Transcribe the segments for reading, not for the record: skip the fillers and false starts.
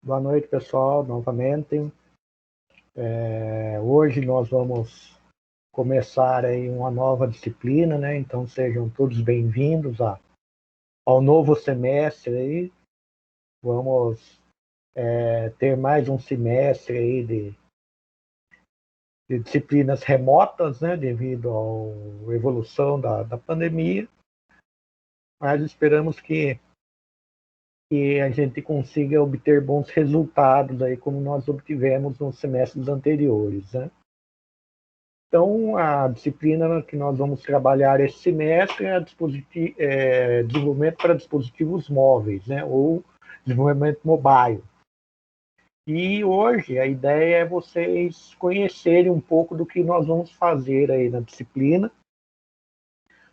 Boa noite, pessoal, novamente. Hoje nós vamos começar aí uma nova disciplina, né? Então sejam todos bem-vindos ao novo semestre aí. Vamos ter mais um semestre aí de disciplinas remotas, né? Devido à evolução da pandemia. Mas esperamos que a gente consiga obter bons resultados aí, como nós obtivemos nos semestres anteriores, né? Então, a disciplina que nós vamos trabalhar esse semestre é desenvolvimento para dispositivos móveis, né? Ou desenvolvimento mobile. E hoje a ideia é vocês conhecerem um pouco do que nós vamos fazer aí na disciplina,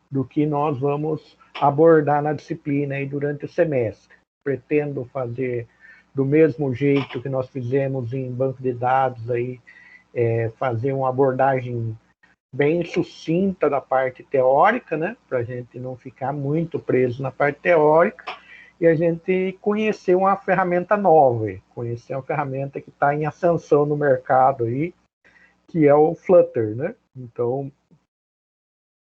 do que nós vamos abordar na disciplina aí durante o semestre. Pretendo fazer do mesmo jeito que nós fizemos em banco de dados aí, fazer uma abordagem bem sucinta da parte teórica, né? Para a gente não ficar muito preso na parte teórica e a gente conhecer uma ferramenta nova, conhecer uma ferramenta que está em ascensão no mercado aí, que é o Flutter, né? Então,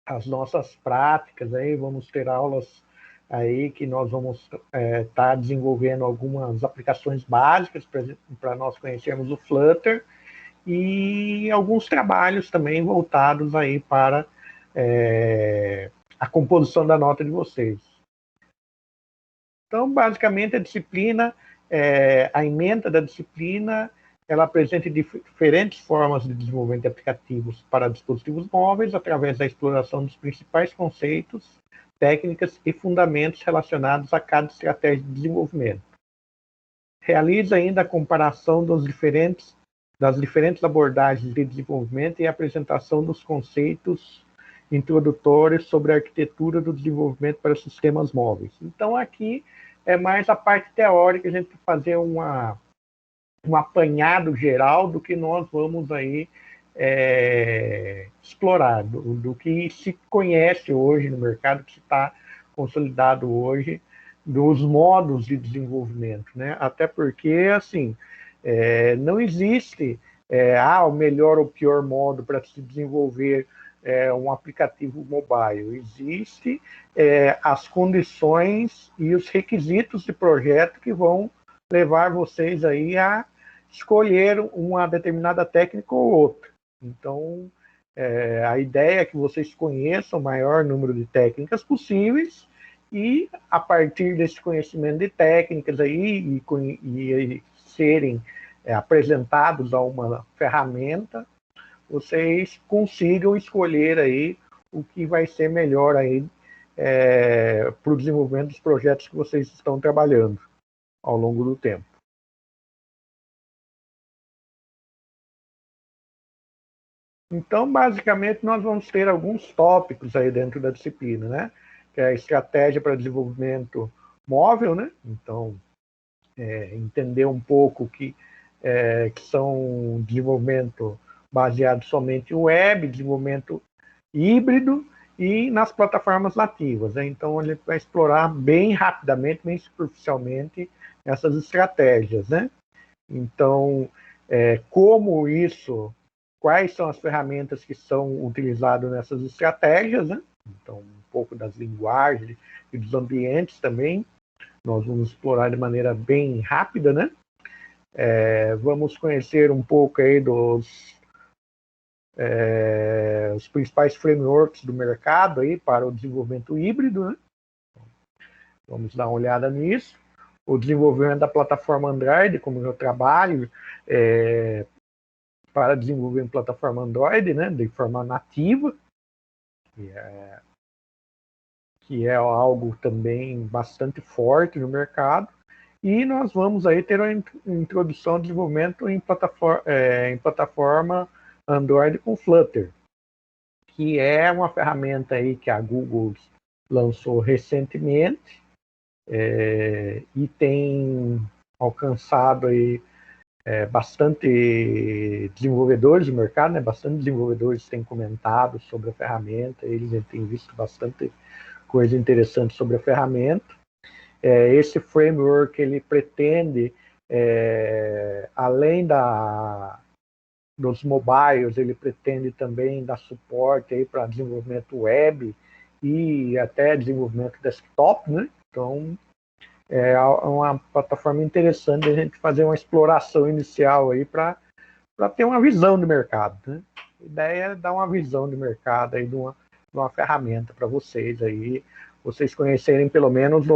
as nossas práticas aí, vamos ter aulas aí que nós vamos estar desenvolvendo algumas aplicações básicas para nós conhecermos o Flutter e alguns trabalhos também voltados aí para a composição da nota de vocês. Então, basicamente, a disciplina, a ementa da disciplina, ela apresenta diferentes formas de desenvolvimento de aplicativos para dispositivos móveis através da exploração dos principais conceitos, técnicas e fundamentos relacionados a cada estratégia de desenvolvimento. Realiza ainda a comparação das diferentes abordagens de desenvolvimento e a apresentação dos conceitos introdutórios sobre a arquitetura do desenvolvimento para sistemas móveis. Então, aqui é mais a parte teórica, a gente fazer um apanhado geral do que nós vamos aí explorar, do que se conhece hoje no mercado, que está consolidado hoje, dos modos de desenvolvimento, né? Até porque, assim, não existe o melhor ou pior modo para se desenvolver um aplicativo mobile. Existe as condições e os requisitos de projeto que vão levar vocês aí a escolher uma determinada técnica ou outra. Então, a ideia é que vocês conheçam o maior número de técnicas possíveis e, a partir desse conhecimento de técnicas aí e serem apresentados a uma ferramenta, vocês consigam escolher aí o que vai ser melhor aí para o desenvolvimento dos projetos que vocês estão trabalhando ao longo do tempo. Então, basicamente, nós vamos ter alguns tópicos aí dentro da disciplina, né? Que é a estratégia para desenvolvimento móvel, né? Então, entender um pouco que são desenvolvimento baseado somente em web, desenvolvimento híbrido e nas plataformas nativas, né? Então, a gente vai explorar bem rapidamente, bem superficialmente, essas estratégias, né? Então, como isso, quais são as ferramentas que são utilizadas nessas estratégias, né? Então, um pouco das linguagens e dos ambientes também, nós vamos explorar de maneira bem rápida, né? Vamos conhecer um pouco aí os principais frameworks do mercado aí para o desenvolvimento híbrido, né? Vamos dar uma olhada nisso. O desenvolvimento da plataforma Android, como eu trabalho, para desenvolver em plataforma Android, né, de forma nativa, que é algo também bastante forte no mercado. E nós vamos aí ter a introdução ao desenvolvimento em plataforma Android com Flutter, que é uma ferramenta aí que a Google lançou recentemente e tem alcançado aí bastante desenvolvedores do mercado, né? Bastante desenvolvedores têm comentado sobre a ferramenta, eles têm visto bastante coisa interessante sobre a ferramenta. Esse framework ele pretende além dos mobiles, ele pretende também dar suporte aí para desenvolvimento web e até desenvolvimento desktop, né? Então, é uma plataforma interessante de a gente fazer uma exploração inicial aí para ter uma visão de mercado, né? A ideia é dar uma visão de mercado aí de uma ferramenta para vocês aí, vocês conhecerem pelo menos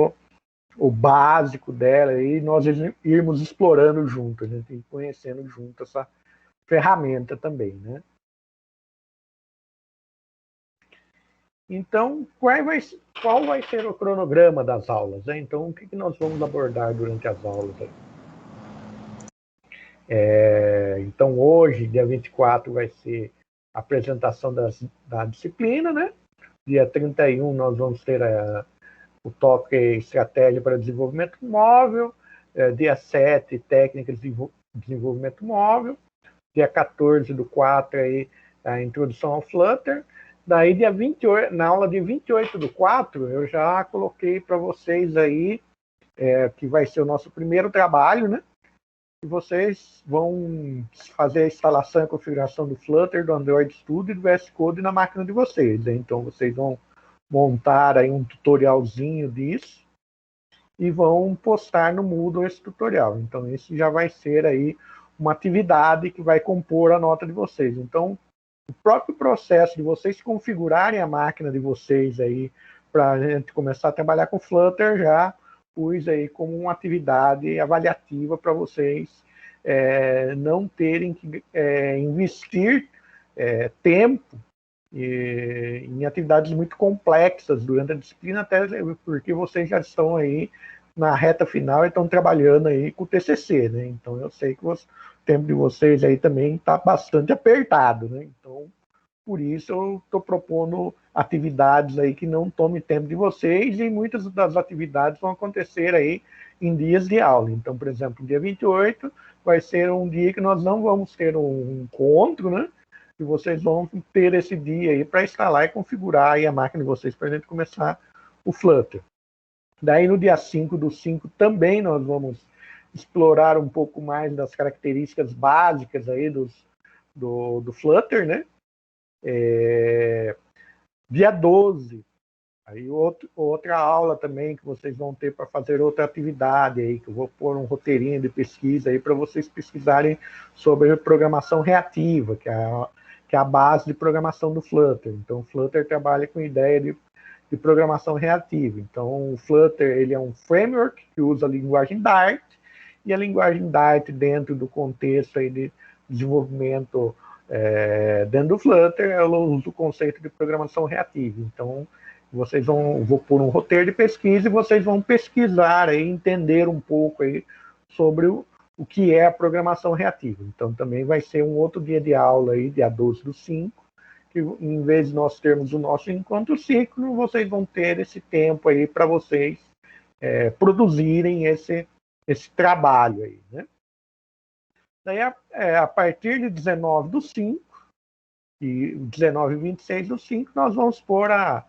o básico dela e nós irmos explorando junto, a gente ir conhecendo junto essa ferramenta também, né? Então, qual vai ser o cronograma das aulas, né? Então, o que nós vamos abordar durante as aulas aí? Então, hoje, dia 24, vai ser a apresentação da disciplina, né? Dia 31, nós vamos ter o tópico estratégia para desenvolvimento móvel. Dia 7, técnicas de desenvolvimento móvel. Dia 14 do 4, aí, a introdução ao Flutter. Daí, dia 28, na aula de 28 do 4, eu já coloquei para vocês aí, que vai ser o nosso primeiro trabalho, né? E vocês vão fazer a instalação e configuração do Flutter, do Android Studio e do VS Code na máquina de vocês, né? Então, vocês vão montar aí um tutorialzinho disso e vão postar no Moodle esse tutorial. Então, esse já vai ser aí uma atividade que vai compor a nota de vocês. Então, o próprio processo de vocês configurarem a máquina de vocês aí para a gente começar a trabalhar com Flutter já pus aí como uma atividade avaliativa para vocês não terem que investir tempo em atividades muito complexas durante a disciplina, até porque vocês já estão aí na reta final e estão trabalhando aí com o TCC, né? Então eu sei que o tempo de vocês aí também está bastante apertado, né? Então, por isso eu estou propondo atividades aí que não tomem tempo de vocês e muitas das atividades vão acontecer aí em dias de aula. Então, por exemplo, dia 28 vai ser um dia que nós não vamos ter um encontro, né? E vocês vão ter esse dia aí para instalar e configurar aí a máquina de vocês para a gente começar o Flutter. Daí no dia 5 do 5 também nós vamos explorar um pouco mais das características básicas aí do Flutter, né? Dia 12, aí outra aula também que vocês vão ter para fazer outra atividade aí, que eu vou pôr um roteirinho de pesquisa aí para vocês pesquisarem sobre programação reativa, que é a base de programação do Flutter. Então, o Flutter trabalha com ideia de programação reativa. Então, o Flutter ele é um framework que usa a linguagem Dart, e a linguagem Dart, dentro do contexto aí de desenvolvimento dentro do Flutter, ela usa o conceito de programação reativa. Então, vou pôr um roteiro de pesquisa e vocês vão pesquisar aí, entender um pouco aí sobre o que é a programação reativa. Então, também vai ser um outro dia de aula aí, dia 12 do 5, que em vez de nós termos o nosso encontro ciclo, vocês vão ter esse tempo aí para vocês produzirem esse trabalho aí, né? Daí, a partir de 19 do 5 e 19 e 26 do 5, nós vamos pôr a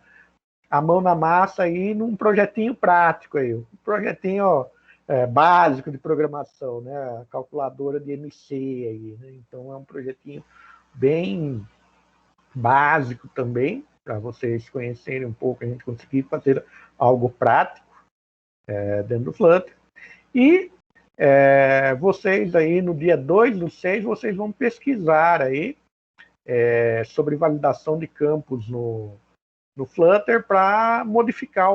mão na massa aí num projetinho prático aí, um projetinho básico de programação, né? A calculadora de MC aí, né? Então é um projetinho bem básico também, para vocês conhecerem um pouco, a gente conseguir fazer algo prático dentro do Flutter. E vocês aí no dia 2 do 6, vocês vão pesquisar aí sobre validação de campos no Flutter para modificar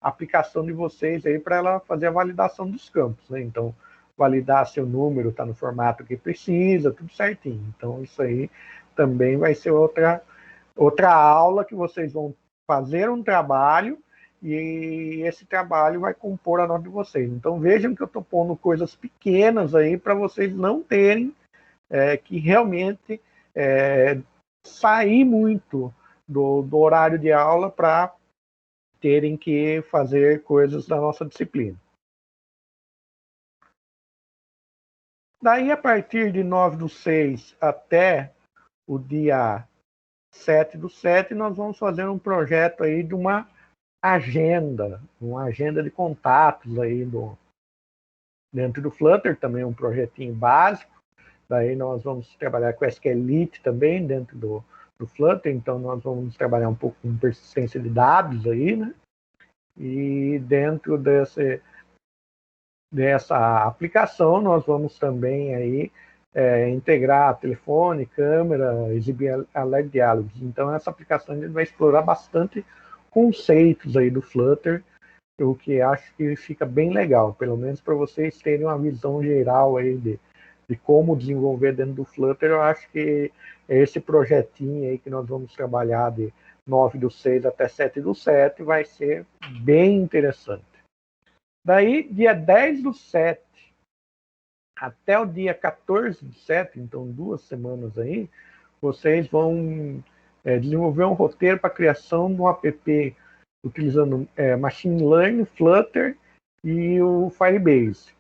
a aplicação de vocês aí para ela fazer a validação dos campos, né? Então, validar se o número está no formato que precisa, tudo certinho. Então, isso aí também vai ser outra aula que vocês vão fazer um trabalho e esse trabalho vai compor a nota de vocês. Então, vejam que eu estou pondo coisas pequenas aí para vocês não terem que realmente sair muito do horário de aula para terem que fazer coisas da nossa disciplina. Daí, a partir de 9 do 6 até o dia 7 do 7, nós vamos fazer um projeto aí de uma agenda de contatos aí dentro do Flutter, também um projetinho básico. Daí nós vamos trabalhar com SQLite também dentro do Flutter, então nós vamos trabalhar um pouco com persistência de dados aí, né? E dentro dessa aplicação nós vamos também aí integrar telefone, câmera, exibir alerta diálogos. Então essa aplicação a gente vai explorar bastante conceitos aí do Flutter, o que acho que fica bem legal, pelo menos para vocês terem uma visão geral aí de como desenvolver dentro do Flutter. Eu acho que esse projetinho aí que nós vamos trabalhar de 9/6 até 7/7 vai ser bem interessante. Daí, dia 10/7 até o dia 14/7, então 2 semanas aí, vocês vão desenvolver um roteiro para a criação de um app utilizando Machine Learning, Flutter e o Firebase.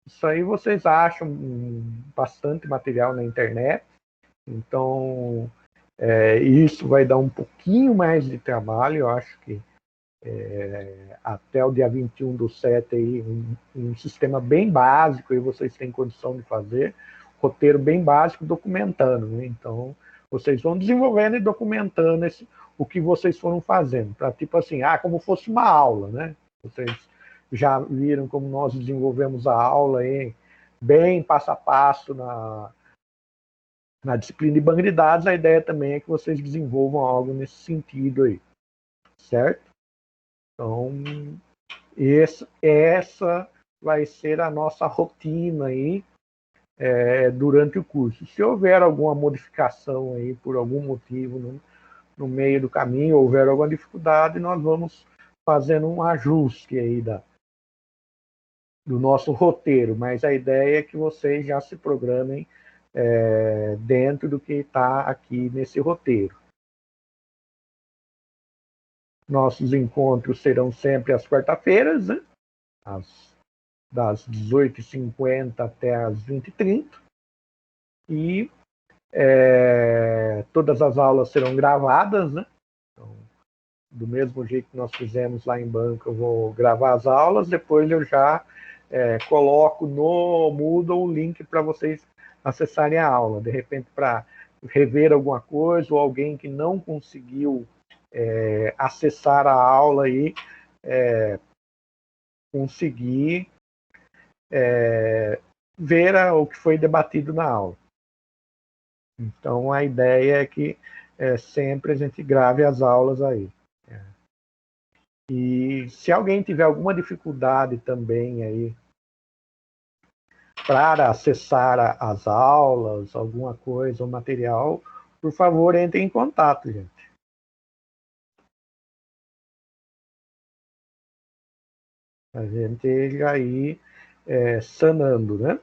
Isso aí vocês acham bastante material na internet, então isso vai dar um pouquinho mais de trabalho. Eu acho que até o dia 21/7 aí, um sistema bem básico, e vocês têm condição de fazer, roteiro bem básico, documentando, né? Então, vocês vão desenvolvendo e documentando o que vocês foram fazendo, para tipo assim, como fosse uma aula, né? Vocês já viram como nós desenvolvemos a aula aí, bem passo a passo na disciplina de banco de dados. A ideia também é que vocês desenvolvam algo nesse sentido aí, certo? Então, essa vai ser a nossa rotina aí durante o curso. Se houver alguma modificação aí por algum motivo no meio do caminho, houver alguma dificuldade, nós vamos fazendo um ajuste aí do nosso roteiro, mas a ideia é que vocês já se programem dentro do que está aqui nesse roteiro. Nossos encontros serão sempre às quarta-feiras, né? Das 18h50 até as 20h30. E todas as aulas serão gravadas, né? Então, do mesmo jeito que nós fizemos lá em banco, eu vou gravar as aulas, depois eu já coloco no Moodle o link para vocês acessarem a aula. De repente, para rever alguma coisa, ou alguém que não conseguiu acessar a aula aí, conseguir ver o que foi debatido na aula. Então, a ideia é que sempre a gente grave as aulas aí. E se alguém tiver alguma dificuldade também aí para acessar as aulas, alguma coisa, o material, por favor, entre em contato, gente. A gente já ir sanando, né?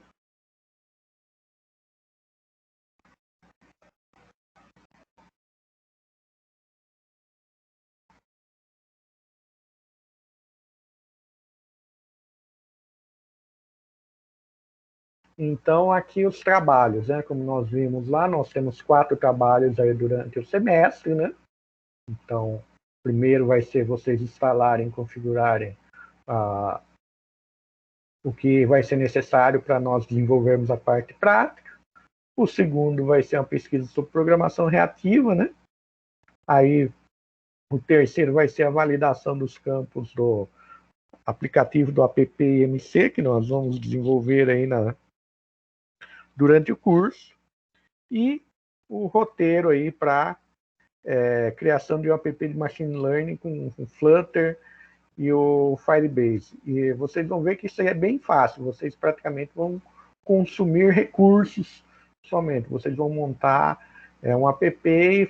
Então, aqui os trabalhos, né? Como nós vimos lá, nós temos 4 trabalhos aí durante o semestre, né? Então, primeiro vai ser vocês instalarem, configurarem o que vai ser necessário para nós desenvolvermos a parte prática. O segundo vai ser uma pesquisa sobre programação reativa, né? Aí, o terceiro vai ser a validação dos campos do aplicativo do app-IMC, que nós vamos desenvolver aí durante o curso. E o roteiro aí para criação de um app de machine learning com Flutter e o Firebase. E vocês vão ver que isso aí é bem fácil. Vocês praticamente vão consumir recursos somente. Vocês vão montar um app e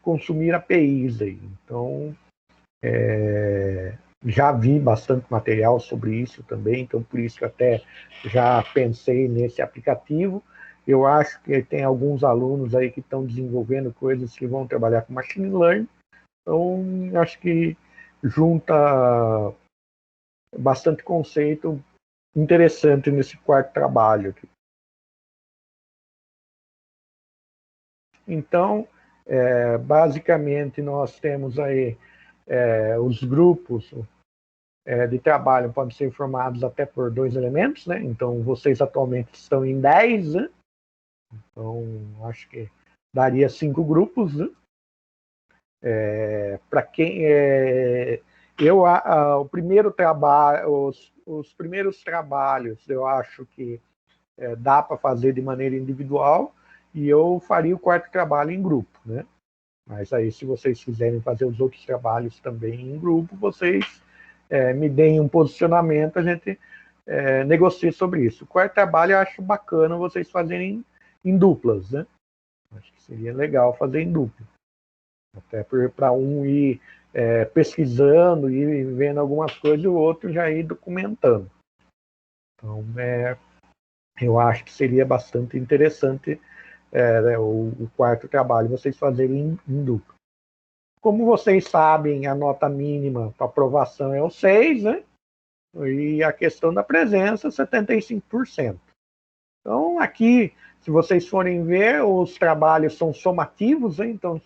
consumir APIs aí. Então, já vi bastante material sobre isso também, então por isso que até já pensei nesse aplicativo. Eu acho que tem alguns alunos aí que estão desenvolvendo coisas que vão trabalhar com machine learning, então acho que junta bastante conceito interessante nesse quarto trabalho aqui. Então, basicamente nós temos aí os grupos de trabalho podem ser formados até por 2 elementos, né? Então, vocês atualmente estão em 10, né? Então, acho que daria 5 grupos, né? Para quem o primeiro trabalho, os primeiros trabalhos, eu acho que dá para fazer de maneira individual, e eu faria o quarto trabalho em grupo, né? Mas aí, se vocês quiserem fazer os outros trabalhos também em grupo, vocês me deem um posicionamento, a gente negocia sobre isso. O quarto trabalho eu acho bacana vocês fazerem em duplas, né? Acho que seria legal fazer em dupla. Até para um ir pesquisando e vendo algumas coisas e o outro já ir documentando. Então, eu acho que seria bastante interessante o quarto trabalho vocês fazerem em dupla. Como vocês sabem, a nota mínima para aprovação é o 6, né? E a questão da presença, 75%. Então, aqui, se vocês forem ver, os trabalhos são somativos, né? Então,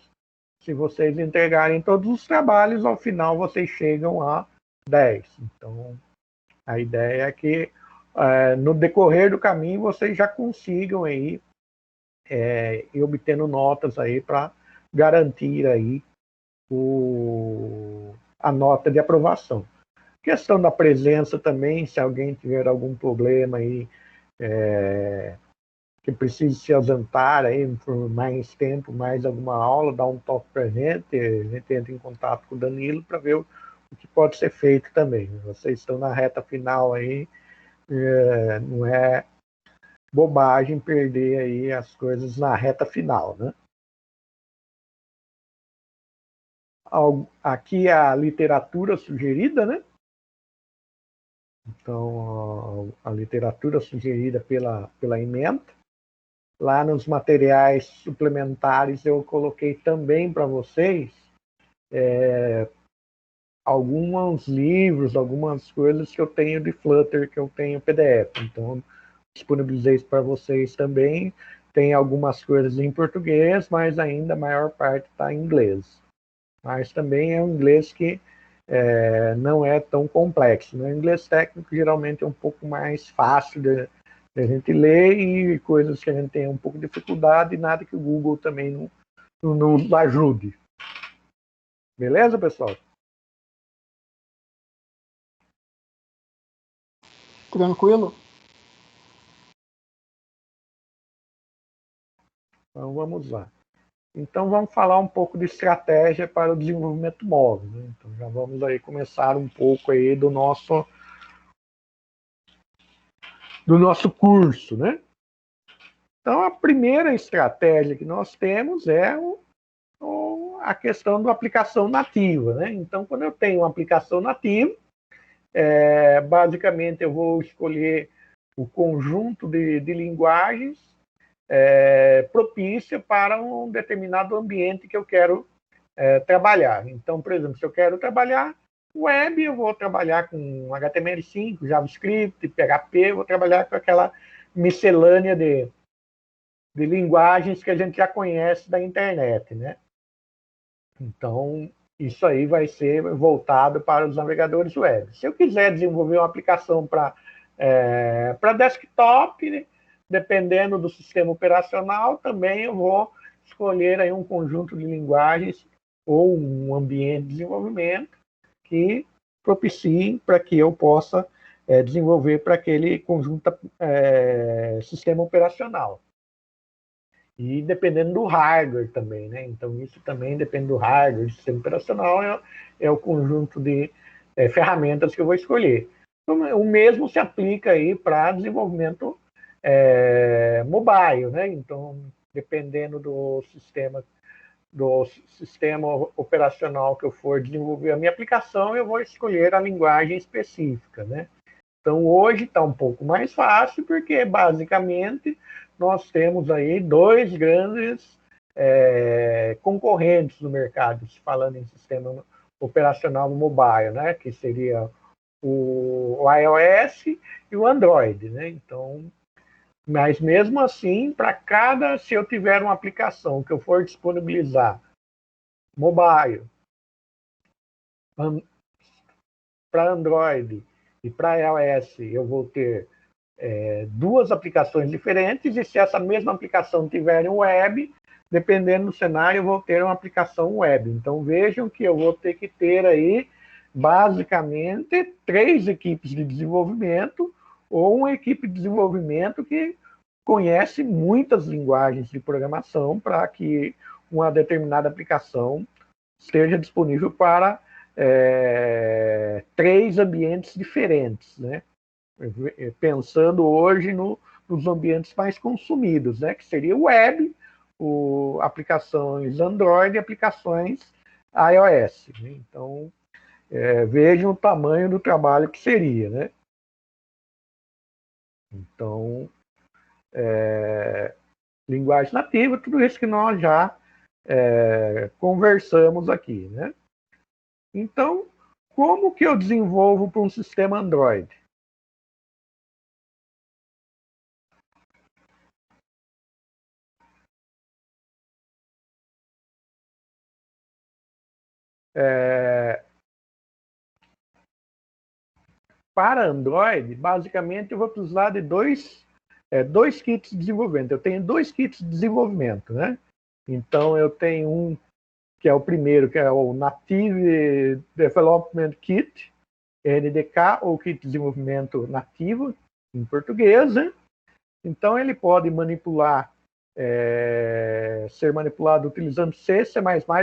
se vocês entregarem todos os trabalhos, ao final vocês chegam a 10. Então, a ideia é que no decorrer do caminho vocês já consigam aí ir obtendo notas aí para garantir aí a nota de aprovação. Questão da presença também, se alguém tiver algum problema aí que precise se ausentar aí por mais tempo, mais alguma aula, dá um toque para a gente entra em contato com o Danilo para ver o que pode ser feito também. Vocês estão na reta final aí, não é bobagem perder aí as coisas na reta final, né? Aqui é a literatura sugerida, né? Então, a literatura sugerida pela ementa. Lá nos materiais suplementares eu coloquei também para vocês alguns livros, algumas coisas que eu tenho de Flutter, que eu tenho PDF. Então, disponibilizei isso para vocês também. Tem algumas coisas em português, mas ainda a maior parte está em inglês. Mas também é um inglês que não é tão complexo. Né? O inglês técnico geralmente é um pouco mais fácil de a gente ler, e coisas que a gente tem um pouco de dificuldade, e nada que o Google também não ajude. Beleza, pessoal? Tranquilo? Então vamos lá. Então vamos falar um pouco de estratégia para o desenvolvimento móvel. Né? Então já vamos aí começar um pouco aí do nosso curso, né? Então a primeira estratégia que nós temos é a questão da aplicação nativa, né? Então quando eu tenho uma aplicação nativa, basicamente eu vou escolher o conjunto de linguagens propícia para um determinado ambiente que eu quero trabalhar. Então, por exemplo, se eu quero trabalhar web, eu vou trabalhar com HTML5, JavaScript, PHP, eu vou trabalhar com aquela miscelânea de linguagens que a gente já conhece da internet, né? Então, isso aí vai ser voltado para os navegadores web. Se eu quiser desenvolver uma aplicação para desktop, né, dependendo do sistema operacional, também eu vou escolher aí um conjunto de linguagens ou um ambiente de desenvolvimento que propiciem para que eu possa desenvolver para aquele conjunto sistema operacional. E dependendo do hardware também, né? Então, isso também depende do hardware, do sistema operacional, é o conjunto de ferramentas que eu vou escolher. Então, o mesmo se aplica aí para desenvolvimento mobile, né? Então, dependendo do sistema operacional que eu for desenvolver a minha aplicação, eu vou escolher a linguagem específica, né? Então, hoje está um pouco mais fácil, porque, basicamente, nós temos aí 2 grandes concorrentes no mercado, falando em sistema operacional mobile, né? Que seria o iOS e o Android, né? Então, mas mesmo assim, se eu tiver uma aplicação que eu for disponibilizar mobile, para Android e para iOS eu vou ter duas aplicações diferentes, e se essa mesma aplicação tiver um web, dependendo do cenário, eu vou ter uma aplicação web. Então vejam que eu vou ter que ter aí, basicamente, 3 equipes de desenvolvimento, ou uma equipe de desenvolvimento que conhece muitas linguagens de programação para que uma determinada aplicação esteja disponível para 3 ambientes diferentes, né? Pensando hoje nos ambientes mais consumidos, né? Que seria o web, aplicações Android e aplicações iOS. Né? Então, vejam o tamanho do trabalho que seria, né? Então, linguagem nativa, tudo isso que nós já conversamos aqui, né? Então, como que eu desenvolvo para um sistema Android? Para Android, basicamente, eu vou precisar de dois kits de desenvolvimento. Eu tenho 2 kits de desenvolvimento, né? Então, eu tenho um que é o primeiro, que é o Native Development Kit, NDK, ou Kit de Desenvolvimento Nativo, em português, né? Então, ele pode ser manipulado utilizando C, C++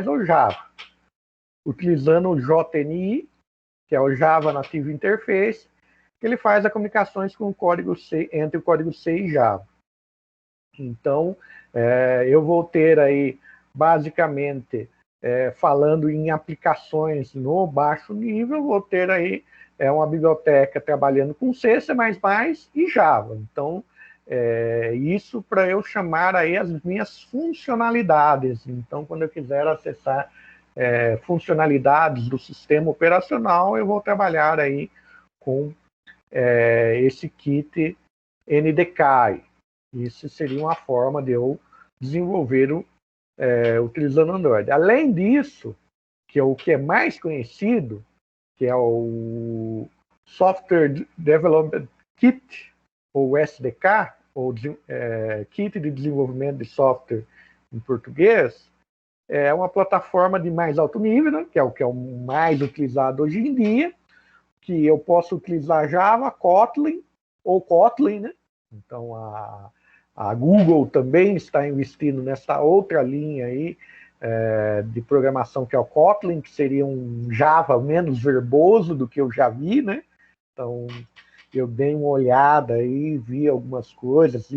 ou Java. Utilizando o JNI, que é o Java Native Interface, que ele faz as comunicações com o código C, entre o código C e Java. Então, eu vou ter aí, basicamente, falando em aplicações no baixo nível, vou ter aí uma biblioteca trabalhando com C, C++ e Java. Então, isso para eu chamar aí as minhas funcionalidades. Então, quando eu quiser acessar funcionalidades do sistema operacional, eu vou trabalhar aí com esse kit NDK. Isso seria uma forma de eu desenvolver utilizando Android. Além disso, que é o que é mais conhecido, que é o Software Development Kit, ou SDK, ou Kit de Desenvolvimento de Software em português, é uma plataforma de mais alto nível, né, que é o mais utilizado hoje em dia, que eu posso utilizar Java, Kotlin ou Kotlin, né? Então a Google também está investindo nessa outra linha aí de programação que é o Kotlin, que seria um Java menos verboso do que eu já vi, né? Então eu dei uma olhada aí, vi algumas coisas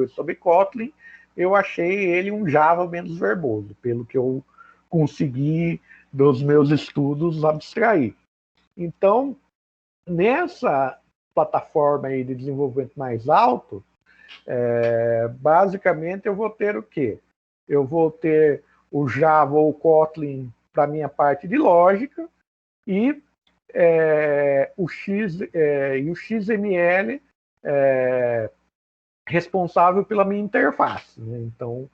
sobre Kotlin, eu achei ele um Java menos verboso, pelo que eu consegui dos meus estudos abstrair. Então, nessa plataforma aí de desenvolvimento mais alto, basicamente eu vou ter o quê? Eu vou ter o Java ou o Kotlin para a minha parte de lógica e o XML responsável pela minha interface. Né? Então,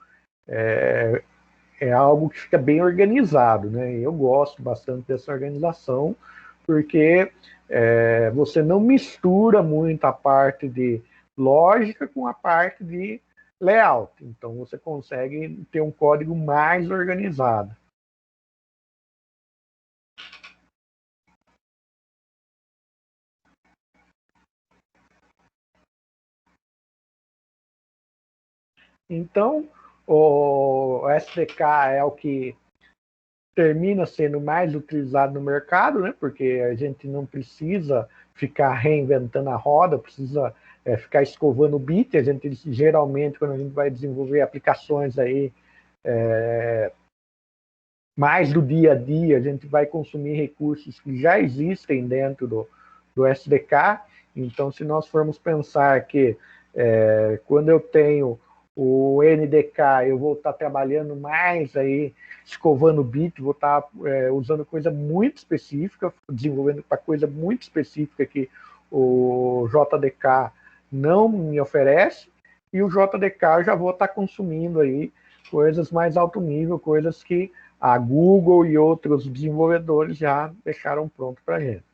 é algo que fica bem organizado. Né? Eu gosto bastante dessa organização, porque você não mistura muito a parte de lógica com a parte de layout. Então, você consegue ter um código mais organizado. Então, o SDK é o que termina sendo mais utilizado no mercado, né? Porque a gente não precisa ficar reinventando a roda, precisa ficar escovando o bit. A gente geralmente, quando a gente vai desenvolver aplicações aí mais do dia a dia, a gente vai consumir recursos que já existem dentro do SDK. Então, se nós formos pensar que quando eu tenho o NDK, eu vou estar trabalhando mais aí, escovando bit, vou estar usando coisa muito específica, desenvolvendo para coisa muito específica que o JDK não me oferece, e o JDK eu já vou estar consumindo aí coisas mais alto nível, coisas que a Google e outros desenvolvedores já deixaram pronto para a gente.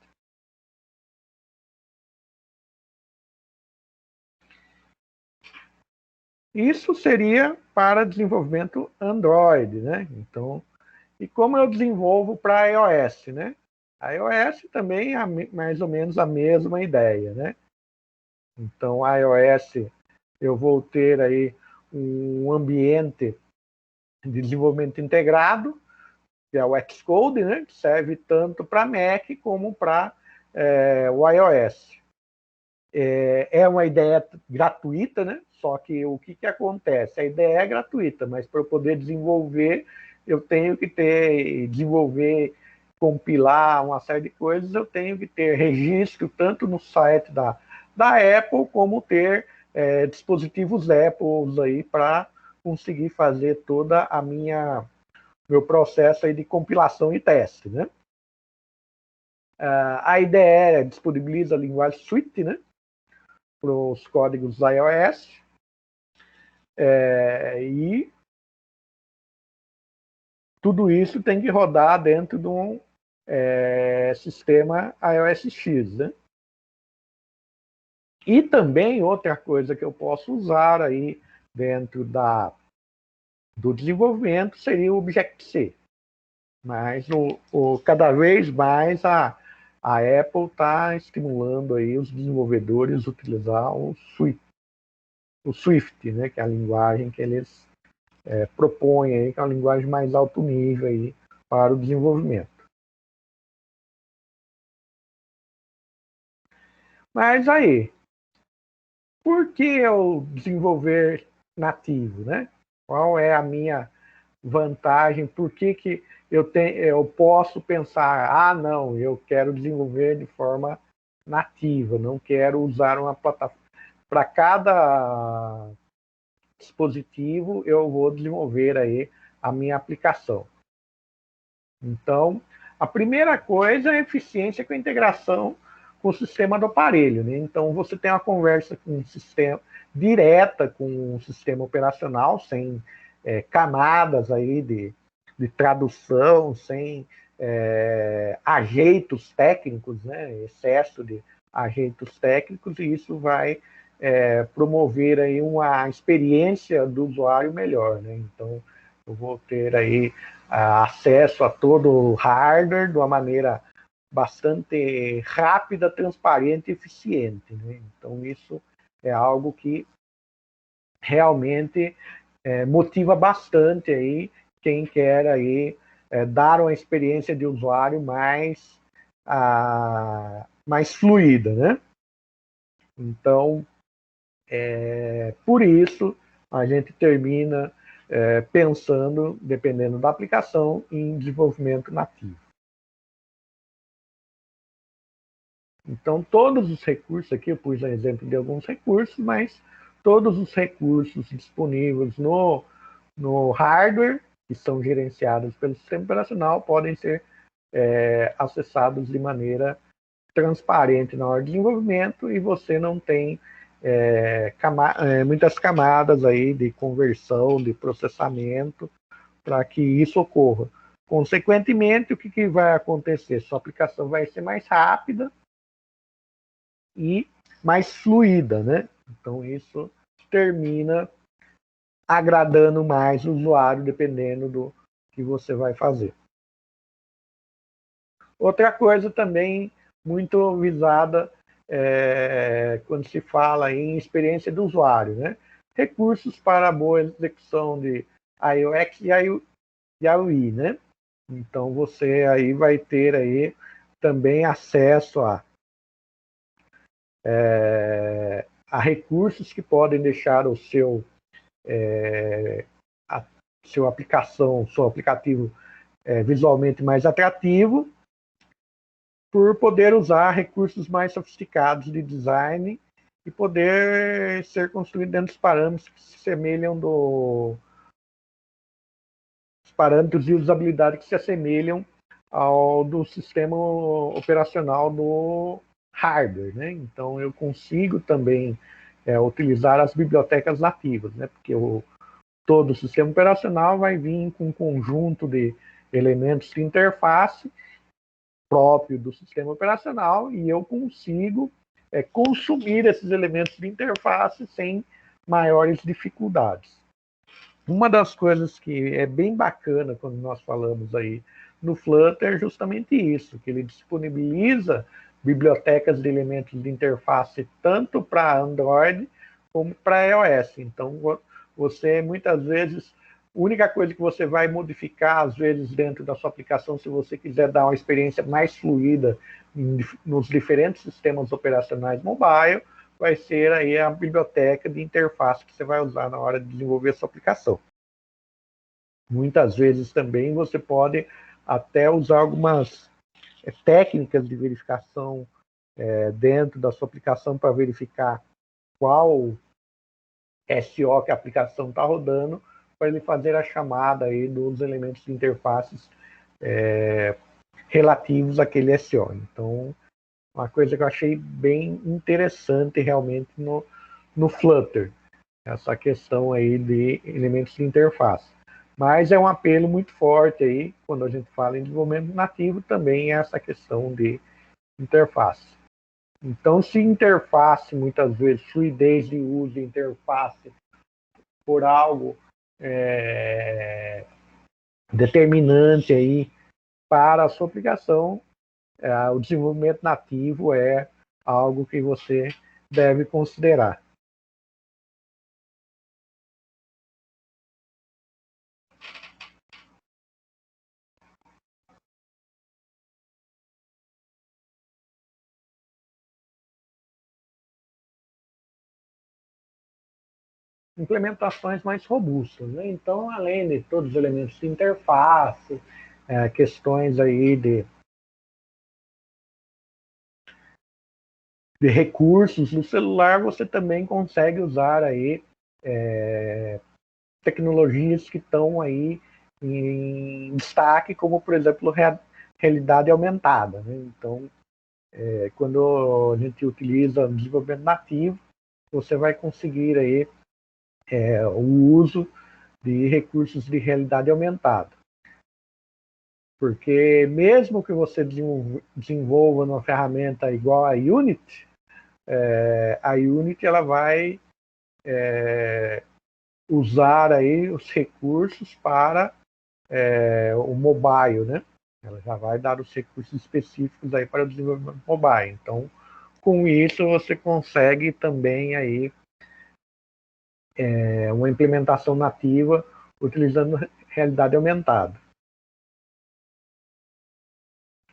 Isso seria para desenvolvimento Android, né? Então, e como eu desenvolvo para iOS, né? A iOS também é mais ou menos a mesma ideia, né? Então, a iOS, eu vou ter aí um ambiente de desenvolvimento integrado, que é o Xcode, né? Que serve tanto para Mac como para o iOS. É uma ideia gratuita, né? Só que o que acontece? A ideia é gratuita, mas para eu poder desenvolver, eu tenho que desenvolver, compilar uma série de coisas, eu tenho que ter registro tanto no site da Apple, como ter dispositivos Apple aí para conseguir fazer toda a meu processo aí de compilação e teste, né? A IDE disponibiliza a linguagem Swift, né? Para os códigos iOS, e tudo isso tem que rodar dentro de um sistema iOS X, né? E também outra coisa que eu posso usar aí dentro do desenvolvimento seria o Objective-C. Mas cada vez mais a Apple está estimulando aí os desenvolvedores a utilizar o Swift, né, que é a linguagem que eles propõem aí, que é uma linguagem mais alto nível aí para o desenvolvimento. Mas aí, por que eu desenvolver nativo, né? Qual é a minha vantagem? Por que eu posso pensar, não, eu quero desenvolver de forma nativa, não quero usar uma plataforma. Para cada dispositivo, eu vou desenvolver aí a minha aplicação. Então, a primeira coisa é a eficiência com a integração com o sistema do aparelho, né? Então, você tem uma conversa com o sistema direta com o sistema operacional, sem camadas aí de tradução, sem ajeitos técnicos, né? Excesso de ajeitos técnicos, e isso vai promover aí uma experiência do usuário melhor, né? Então, eu vou ter aí acesso a todo o hardware de uma maneira bastante rápida, transparente e eficiente, né? Então, isso é algo que realmente motiva bastante aí quem quer aí dar uma experiência de usuário mais fluida, né? Então, por isso, a gente termina pensando, dependendo da aplicação, em desenvolvimento nativo. Então, todos os recursos, aqui eu pus um exemplo de alguns recursos, mas todos os recursos disponíveis no hardware, que são gerenciados pelo sistema operacional, podem ser acessados de maneira transparente na hora de desenvolvimento, e você não tem muitas camadas aí de conversão, de processamento, para que isso ocorra. Consequentemente, o que vai acontecer? Sua aplicação vai ser mais rápida e mais fluida, né? Então, isso termina agradando mais o usuário, dependendo do que você vai fazer. Outra coisa também muito visada quando se fala em experiência do usuário, né? Recursos para a boa execução de iOS e iOS, né? Então você aí vai ter aí também acesso a recursos que podem deixar o seu aplicação, seu aplicativo visualmente mais atrativo, por poder usar recursos mais sofisticados de design e poder ser construído dentro dos parâmetros que se assemelham dos parâmetros de usabilidade que se assemelham ao do sistema operacional do hardware, né? Então eu consigo também utilizar as bibliotecas nativas, né? Porque todo o sistema operacional vai vir com um conjunto de elementos de interface próprio do sistema operacional, e eu consigo consumir esses elementos de interface sem maiores dificuldades. Uma das coisas que é bem bacana quando nós falamos aí no Flutter é justamente isso, que ele disponibiliza bibliotecas de elementos de interface tanto para Android como para iOS. Então, você muitas vezes, a única coisa que você vai modificar, às vezes, dentro da sua aplicação, se você quiser dar uma experiência mais fluida nos diferentes sistemas operacionais mobile, vai ser aí a biblioteca de interface que você vai usar na hora de desenvolver a sua aplicação. Muitas vezes também você pode até usar algumas técnicas de verificação dentro da sua aplicação para verificar qual SO que a aplicação está rodando, para ele fazer a chamada aí dos elementos de interfaces relativos àquele SO. Então, uma coisa que eu achei bem interessante realmente no Flutter, essa questão aí de elementos de interface. Mas é um apelo muito forte aí, quando a gente fala em desenvolvimento nativo, também é essa questão de interface. Então, se interface, muitas vezes, fluidez de uso de interface por algo determinante aí para a sua aplicação, o desenvolvimento nativo é algo que você deve considerar. Implementações mais robustas, né? Então, além de todos os elementos de interface, questões aí de recursos no celular, você também consegue usar aí tecnologias que estão aí em destaque, como, por exemplo, realidade aumentada, né? Então, quando a gente utiliza o desenvolvimento nativo, você vai conseguir aí o uso de recursos de realidade aumentada. Porque mesmo que você desenvolva uma ferramenta igual a Unity, a Unity ela vai usar aí os recursos para o mobile, né? Ela já vai dar os recursos específicos aí para o desenvolvimento mobile. Então, com isso você consegue também aí uma implementação nativa utilizando realidade aumentada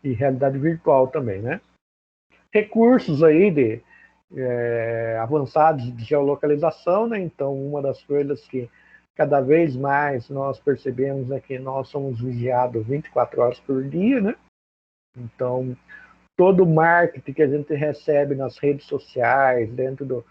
e realidade virtual também, né? Recursos aí de avançados de geolocalização, né? Então, uma das coisas que cada vez mais nós percebemos é que nós somos vigiados 24 horas por dia, né? Então, todo o marketing que a gente recebe nas redes sociais, dentro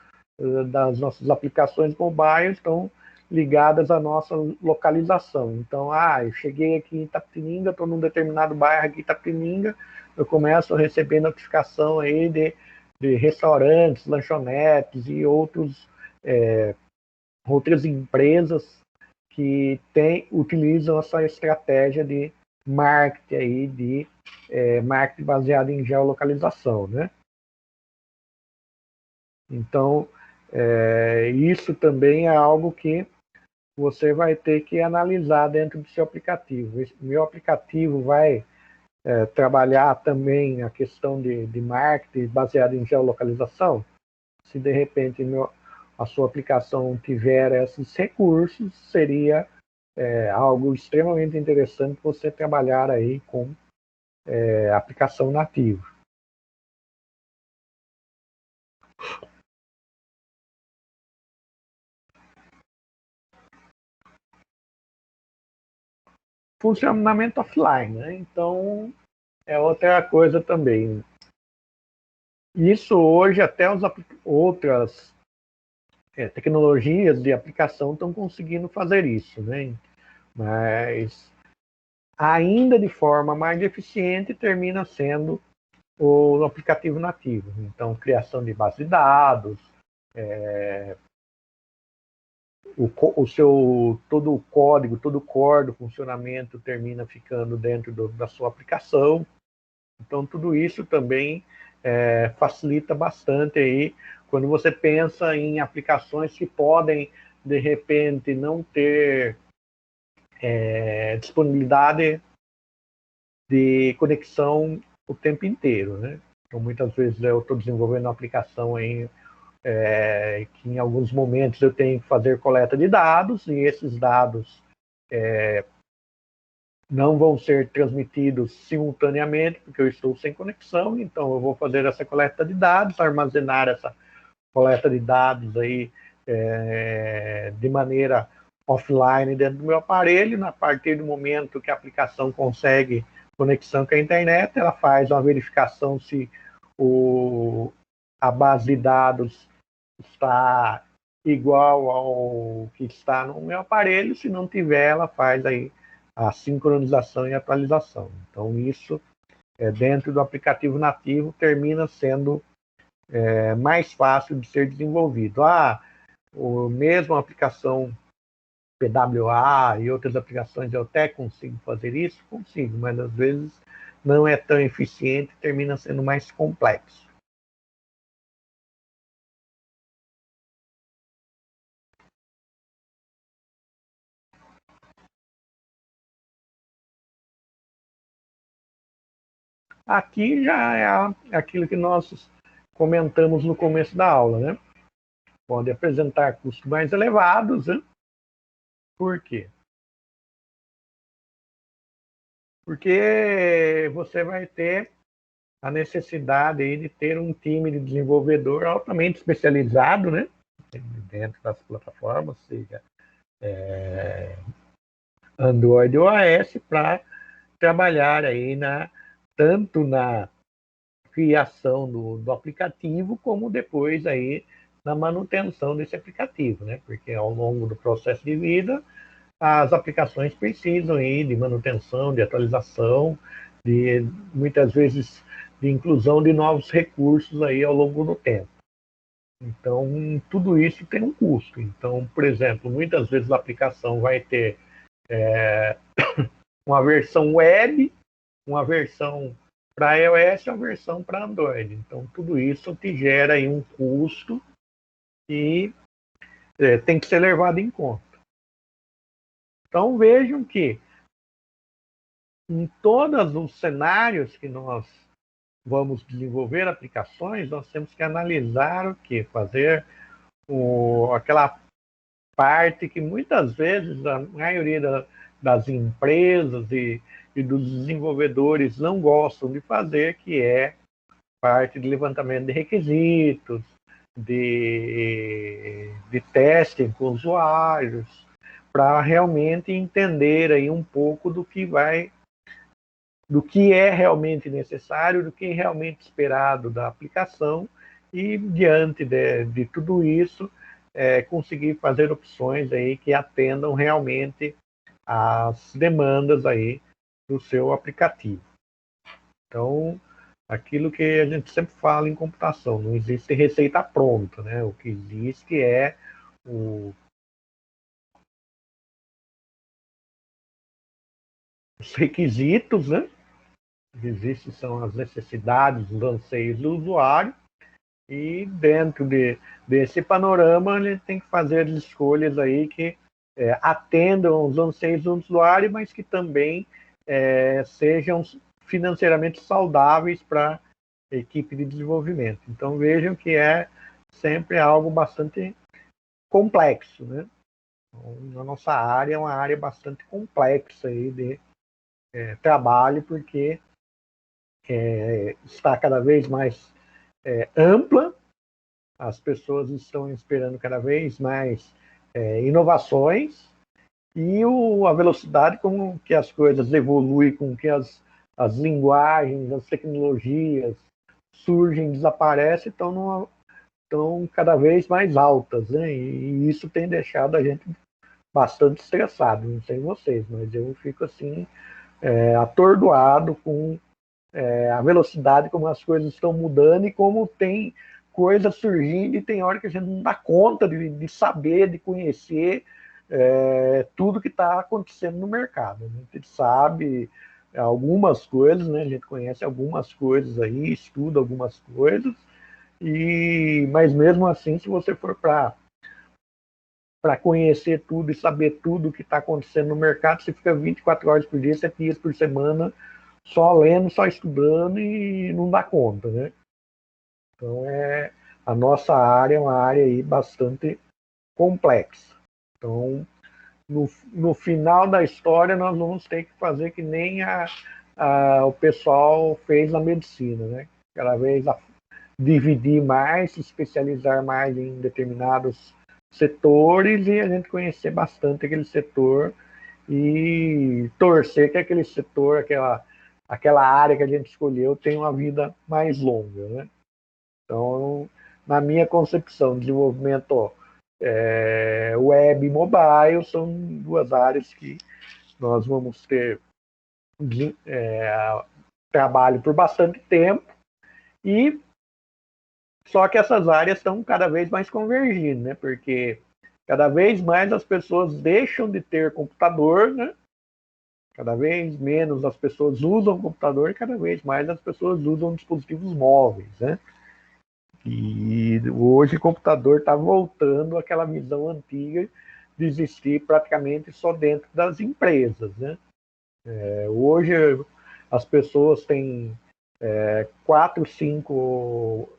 das nossas aplicações mobile, estão ligadas à nossa localização. Então, eu cheguei aqui em Itapetininga, estou num determinado bairro aqui em Itapetininga, eu começo a receber notificação aí de restaurantes, lanchonetes e outras empresas que utilizam essa estratégia de marketing aí, de marketing baseado em geolocalização, né? Então, isso também é algo que você vai ter que analisar dentro do seu aplicativo. Meu aplicativo vai trabalhar também a questão de marketing baseado em geolocalização? Se de repente a sua aplicação tiver esses recursos, seria algo extremamente interessante você trabalhar aí com aplicação nativa. Funcionamento offline, né? Então, é outra coisa também. Isso hoje até outras tecnologias de aplicação estão conseguindo fazer isso, né? Mas ainda de forma mais eficiente termina sendo o aplicativo nativo. Então, criação de base de dados, todo o código, todo o core do funcionamento termina ficando dentro da sua aplicação. Então, tudo isso também facilita bastante aí quando você pensa em aplicações que podem, de repente, não ter disponibilidade de conexão o tempo inteiro, né? Então, muitas vezes eu estou desenvolvendo uma aplicação aí, que em alguns momentos eu tenho que fazer coleta de dados, e esses dados não vão ser transmitidos simultaneamente, porque eu estou sem conexão, então eu vou fazer essa coleta de dados, armazenar essa coleta de dados aí de maneira offline dentro do meu aparelho. A partir do momento que a aplicação consegue conexão com a internet, ela faz uma verificação se a base de dados está igual ao que está no meu aparelho. Se não tiver, ela faz aí a sincronização e atualização. Então, isso, dentro do aplicativo nativo, termina sendo mais fácil de ser desenvolvido. Mesmo a aplicação PWA e outras aplicações eu até consigo fazer isso? Consigo, mas às vezes não é tão eficiente, termina sendo mais complexo. Aqui já é aquilo que nós comentamos no começo da aula, né? Pode apresentar custos mais elevados, né? Por quê? Porque você vai ter a necessidade aí de ter um time de desenvolvedor altamente especializado, né? Dentro das plataformas, seja Android ou iOS, para trabalhar aí tanto na criação do aplicativo, como depois aí na manutenção desse aplicativo, né? Porque ao longo do processo de vida, as aplicações precisam aí de manutenção, de atualização, de muitas vezes de inclusão de novos recursos aí ao longo do tempo. Então, tudo isso tem um custo. Então, por exemplo, muitas vezes a aplicação vai ter uma versão web, uma versão para iOS e uma versão para Android. Então, tudo isso te gera aí um custo que tem que ser levado em conta. Então, vejam que em todos os cenários que nós vamos desenvolver aplicações, nós temos que analisar o que? Fazer aquela parte que muitas vezes a maioria das empresas e dos desenvolvedores não gostam de fazer, que é parte de levantamento de requisitos, de testing com usuários, para realmente entender aí um pouco do que é realmente necessário, do que é realmente esperado da aplicação, e diante de tudo isso, conseguir fazer opções aí que atendam realmente às demandas aí do seu aplicativo. Então, aquilo que a gente sempre fala em computação, não existe receita pronta, né? O que existe é os requisitos, né? Existem são as necessidades, os anseios do usuário, e dentro desse panorama a gente tem que fazer as escolhas aí que atendam os anseios do usuário, mas que também sejam financeiramente saudáveis para a equipe de desenvolvimento. Então vejam que é sempre algo bastante complexo, né? Então, a nossa área é uma área bastante complexa aí de trabalho, porque está cada vez mais ampla, as pessoas estão esperando cada vez mais inovações, e a velocidade com que as coisas evoluem, com que as linguagens, as tecnologias surgem, desaparecem, estão cada vez mais altas, né? E isso tem deixado a gente bastante estressado. Não sei vocês, mas eu fico assim atordoado com a velocidade como as coisas estão mudando e como tem coisas surgindo, e tem hora que a gente não dá conta de saber, de conhecer tudo que está acontecendo no mercado. A gente sabe algumas coisas, né? A gente conhece algumas coisas aí, estuda algumas coisas, Mas mesmo assim, se você for para conhecer tudo e saber tudo o que está acontecendo no mercado, você fica 24 horas por dia, 7 dias por semana, só lendo, só estudando e não dá conta, né? Então, a nossa área é uma área aí bastante complexa. Então, no final da história, nós vamos ter que fazer que nem o pessoal fez na medicina, né? Cada vez dividir mais, se especializar mais em determinados setores e a gente conhecer bastante aquele setor e torcer que aquele setor, aquela área que a gente escolheu tenha uma vida mais longa, né? Então, na minha concepção, desenvolvimento web e mobile são duas áreas que nós vamos ter trabalho por bastante tempo, e só que essas áreas estão cada vez mais convergindo, né? Porque cada vez mais as pessoas deixam de ter computador, né? Cada vez menos as pessoas usam computador e cada vez mais as pessoas usam dispositivos móveis, né? E hoje o computador está voltando àquela visão antiga de existir praticamente só dentro das empresas, né? Hoje as pessoas têm 4, 5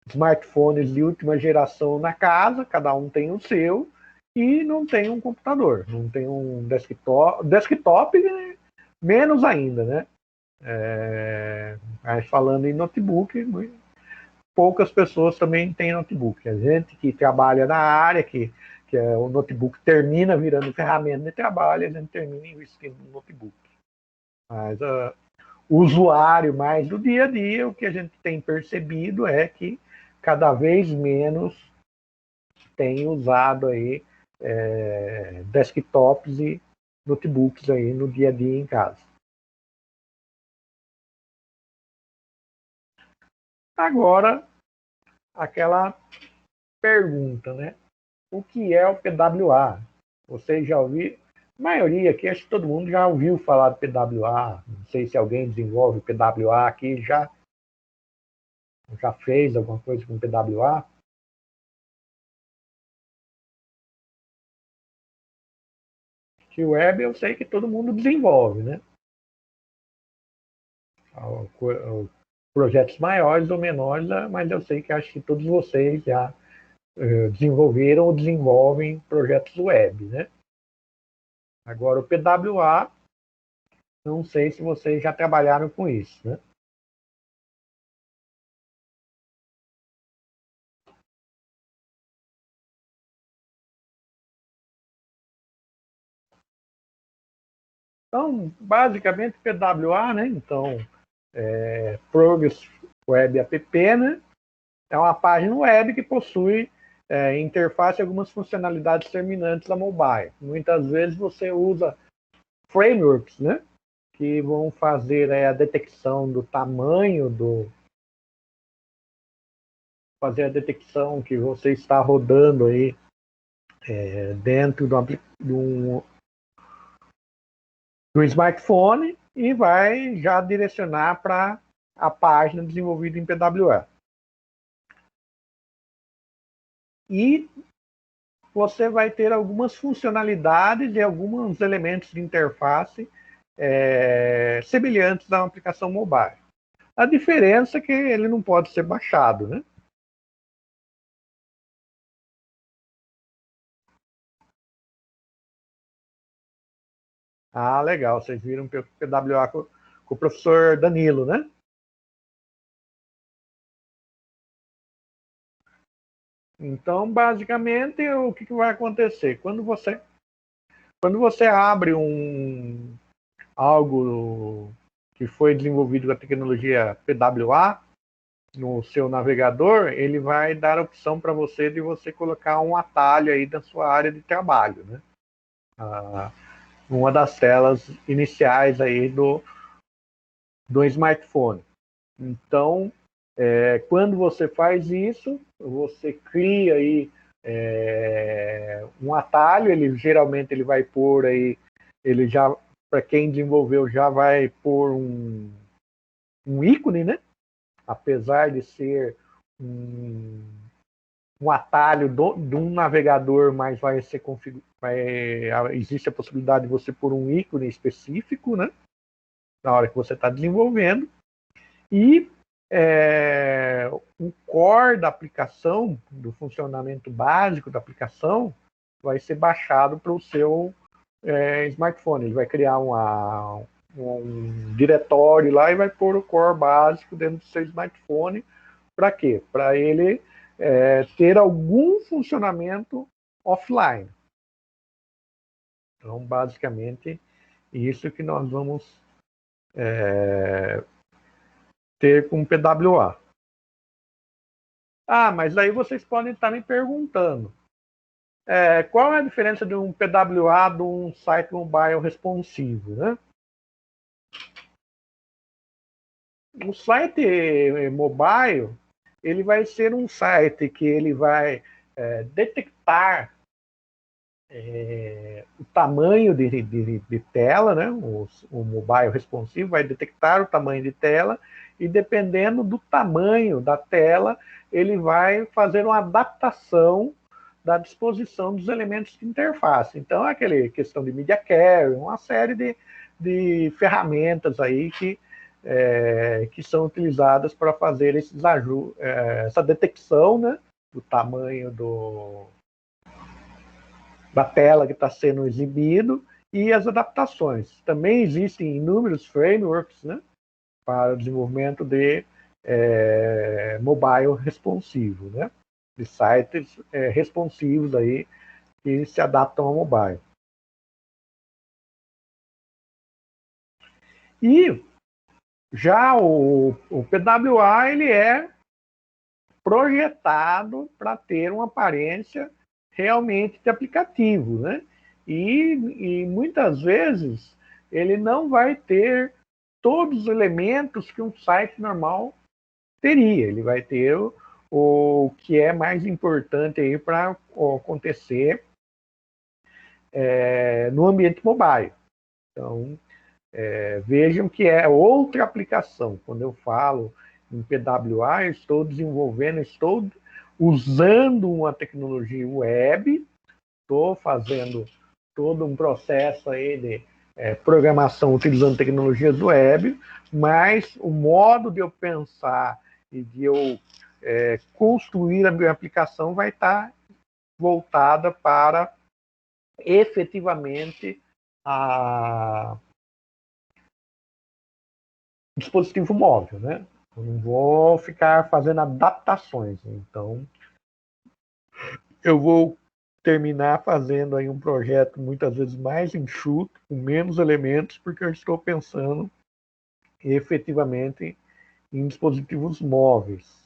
smartphones de última geração na casa, cada um tem o seu, e não tem um computador, não tem um desktop menos ainda, né? Falando em notebook, poucas pessoas também têm notebook. A gente que trabalha na área, que o notebook termina virando ferramenta de trabalho, a gente termina investindo no notebook. Mas o usuário mais do dia a dia, o que a gente tem percebido é que cada vez menos tem usado aí desktops e notebooks aí no dia a dia em casa. Agora, aquela pergunta, né? O que é o PWA? Vocês já ouviram? A maioria aqui, acho que todo mundo já ouviu falar do PWA. Não sei se alguém desenvolve o PWA aqui, já fez alguma coisa com o PWA. Que web eu sei que todo mundo desenvolve, né? Projetos maiores ou menores, mas eu sei que acho que todos vocês já desenvolveram ou desenvolvem projetos web, né? Agora, o PWA, não sei se vocês já trabalharam com isso, né? Então, basicamente, PWA, né? Então, Progress Web App, né? É uma página web que possui interface e algumas funcionalidades terminantes da mobile. Muitas vezes você usa frameworks, né? Que vão fazer a detecção do tamanho fazer a detecção que você está rodando aí dentro do smartphone e vai já direcionar para a página desenvolvida em PWA. E você vai ter algumas funcionalidades e alguns elementos de interface semelhantes a uma aplicação mobile. A diferença é que ele não pode ser baixado, né? Ah, legal. Vocês viram PWA com o professor Danilo, né? Então, basicamente, o que vai acontecer? Quando você abre algo que foi desenvolvido com a tecnologia PWA no seu navegador, ele vai dar a opção para você de você colocar um atalho aí da sua área de trabalho, né? Uma das telas iniciais aí do smartphone. Então, quando você faz isso, você cria aí um atalho, geralmente ele vai pôr aí, ele já, para quem desenvolveu, já vai pôr um ícone, né? Apesar de ser um atalho de um navegador, mas vai ser existe a possibilidade de você pôr um ícone específico, né, na hora que você está desenvolvendo. E o core da aplicação, do funcionamento básico da aplicação, vai ser baixado para o seu smartphone. Ele vai criar um diretório lá e vai pôr o core básico dentro do seu smartphone. Para quê? Para ele ter algum funcionamento offline. Então, basicamente, isso que nós vamos ter com o PWA. Ah, mas aí vocês podem estar me perguntando, qual é a diferença de um PWA de um site mobile responsivo, né? O site mobile, ele vai ser um site que ele vai detectar o tamanho de tela, né? O mobile responsivo vai detectar o tamanho de tela e, dependendo do tamanho da tela, ele vai fazer uma adaptação da disposição dos elementos de interface. Então, é aquela questão de media carry, uma série de ferramentas aí que são utilizadas para fazer essa detecção, né, do tamanho da tela que está sendo exibido e as adaptações. Também existem inúmeros frameworks, né, para o desenvolvimento de mobile responsivo, né, de sites responsivos aí que se adaptam ao mobile. E já o PWA ele é projetado para ter uma aparência realmente de aplicativo, né? E muitas vezes ele não vai ter todos os elementos que um site normal teria. Ele vai ter o que é mais importante aí para acontecer no ambiente mobile. Então, vejam que é outra aplicação. Quando eu falo em PWA, eu estou desenvolvendo, estou usando uma tecnologia web, estou fazendo todo um processo aí de programação utilizando tecnologias web, mas o modo de eu pensar e de eu construir a minha aplicação vai estar voltada para efetivamente a dispositivo móvel, né? Eu não vou ficar fazendo adaptações. Então, eu vou terminar fazendo aí um projeto muitas vezes mais enxuto, com menos elementos, porque eu estou pensando efetivamente em dispositivos móveis.